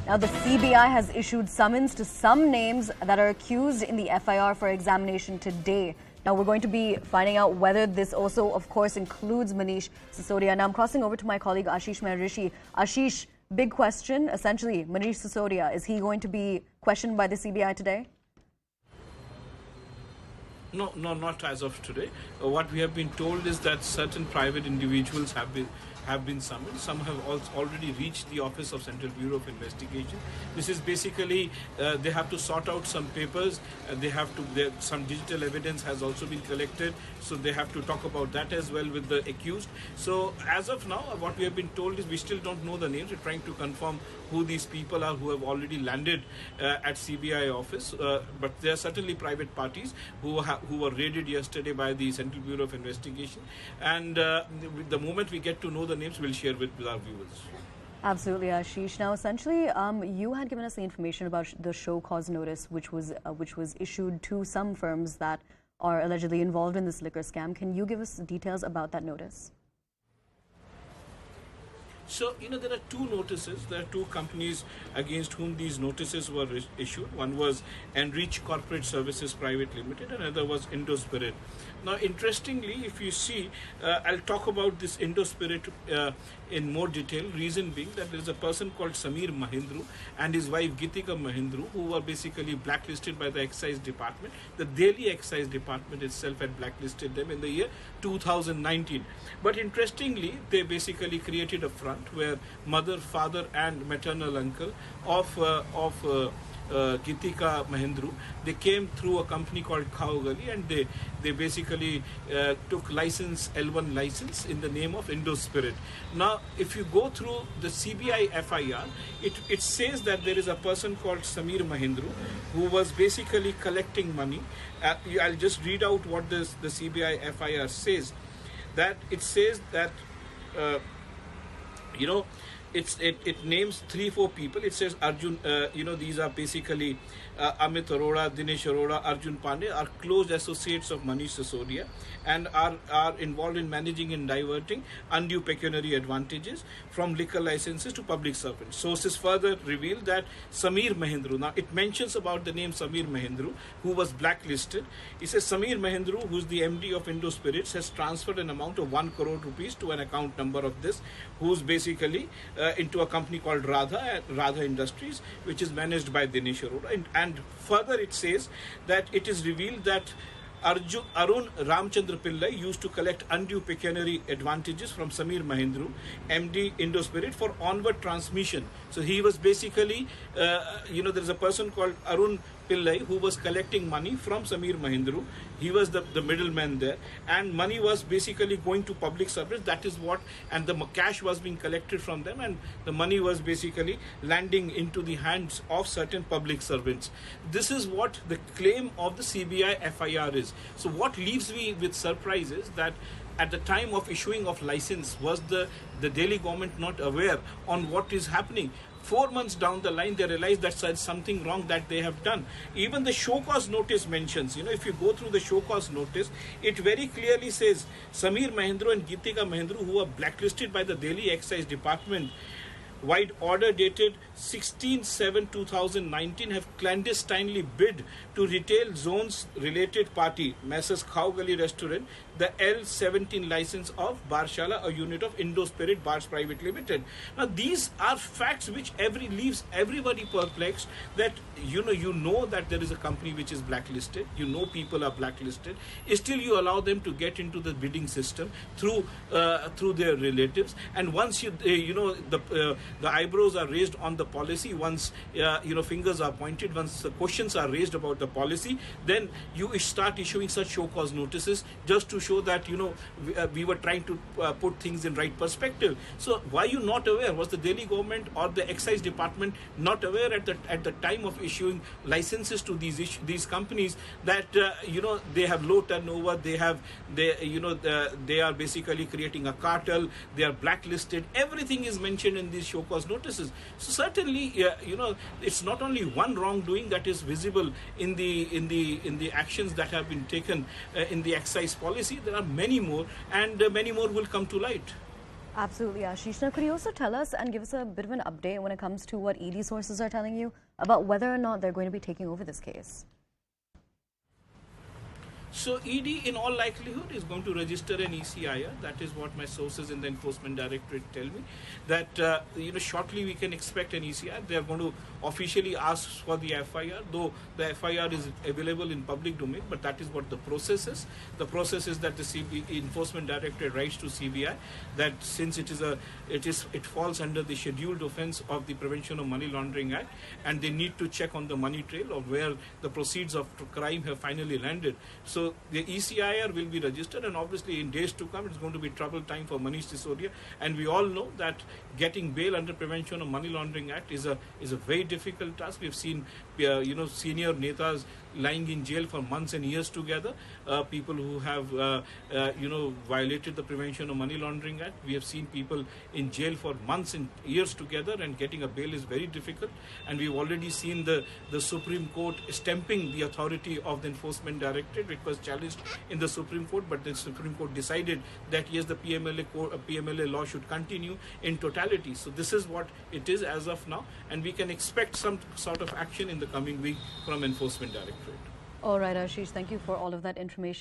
Now, the CBI has issued summons to some names that are accused in the FIR for examination today. Now, we're going to be finding out whether this also, of course, includes Manish Sisodia. Now, I'm crossing over to my colleague Ashish Maharishi. Ashish, big question. Essentially, Manish Sisodia, is he going to be questioned by the CBI today? No, not as of today. What we have been told is that certain private individuals have been summoned. Some have already reached the office of Central Bureau of Investigation. This is basically they have to sort out some papers. Some digital evidence has also been collected, so they have to talk about that as well with the accused. So as of now, what we have been told is we still don't know the names. We're trying to confirm who these people are who have already landed at CBI office. But there are certainly private parties who were raided yesterday by the Central Bureau of Investigation. And the moment we get to know the names, we'll share with our viewers. Absolutely, Ashish. Now, essentially, you had given us the information about the show cause notice, which was issued to some firms that are allegedly involved in this liquor scam. Can you give us details about that notice? So, there are two notices. There are two companies against whom these notices were issued. One was Enrich Corporate Services Private Limited, and another was Indospirit. Now, interestingly, if you see, I'll talk about this Indospirit in more detail. Reason being that there is a person called Samir Mahindru and his wife Gitika Mahindru, who were basically blacklisted by the excise department. The Delhi excise department itself had blacklisted them in the year 2019. But interestingly, they basically created a front where mother, father, and maternal uncle of Gitika Mahindru, they came through a company called Khawgali, and they basically took L1 license in the name of Indospirit. Now, if you go through the CBI FIR, it says that there is a person called Samir Mahindru who was basically collecting money. I'll just read out what the CBI FIR says. That it says that it names 3-4 people. It says Arjun, these are basically Amit Arora, Dinesh Arora, Arjun Pandey are close associates of Manish Sisodia and are involved in managing and diverting undue pecuniary advantages from liquor licenses to public servants. Sources further reveal that Samir Mahindru, now it mentions about the name Samir Mahindru, who was blacklisted. It says Samir Mahindru, who's the MD of Indospirits, has transferred an amount of 1 crore rupees to an account number of this, who's basically into a company called Radha Industries, which is managed by Dinesh Arora. And further it says that it is revealed that Arun Ramchandra Pillai used to collect undue pecuniary advantages from Samir Mahindru, MD Indospirit, for onward transmission. So he was basically, there is a person called Arun Pillai who was collecting money from Samir Mahindru. He was the middleman there, and money was basically going to public servants. That is what, and the cash was being collected from them, and the money was basically landing into the hands of certain public servants. This is what the claim of the CBI FIR is. So what leaves me with surprise is that at the time of issuing of license, was the Delhi government not aware on what is happening? 4 months down the line, they realize that there's something wrong that they have done. Even the show cause notice mentions, if you go through the show cause notice, it very clearly says Samir Mahindru and Gitika Mahindru, who are blacklisted by the Delhi Excise Department, wide order dated 16/7/2019, have clandestinely bid to retail zones related party, Messrs. Khawgali Restaurant, the L17 license of Barshala, a unit of Indospirit Bars Private Limited. Now, these are facts which leaves everybody perplexed, that you know that there is a company which is blacklisted, people are blacklisted, still you allow them to get into the bidding system through their relatives, and once the eyebrows are raised on the policy, once fingers are pointed, once the questions are raised about the policy, then you start issuing such show cause notices just to show that we were trying to put things in right perspective. So why are you not aware? Was the Delhi government or the excise department not aware at the time of issuing licenses to these companies that they have low turnover, they are basically creating a cartel, they are blacklisted? Everything is mentioned in these show cause notices. So certainly it's not only one wrongdoing that is visible in the actions that have been taken in the excise policy. There are many more, and many more will come to light. Absolutely, Ashish. Now, could you also tell us and give us a bit of an update when it comes to what ED sources are telling you about whether or not they're going to be taking over this case? So ED, in all likelihood, is going to register an ECIR. That is what my sources in the Enforcement Directorate tell me. That shortly we can expect an ECIR. They are going to officially ask for the FIR, though the FIR is available in public domain. But that is what the process is. The process is that the Enforcement Directorate writes to CBI that since it falls under the scheduled offence of the Prevention of Money Laundering Act, and they need to check on the money trail of where the proceeds of crime have finally landed. So the ECIR will be registered, and obviously in days to come it's going to be trouble time for Manish Sisodia. And we all know that getting bail under Prevention of Money Laundering Act is a very difficult task. We've seen senior netas lying in jail for months and years together. People who have violated the Prevention of Money Laundering Act. We have seen people in jail for months and years together, and getting a bail is very difficult. And we've already seen the Supreme Court stamping the authority of the Enforcement Directorate. It was challenged in the Supreme Court, but the Supreme Court decided that yes, the PMLA law should continue in totality. So this is what it is as of now, and we can expect some sort of action in the coming week from Enforcement Directorate. All right, Ashish, thank you for all of that information.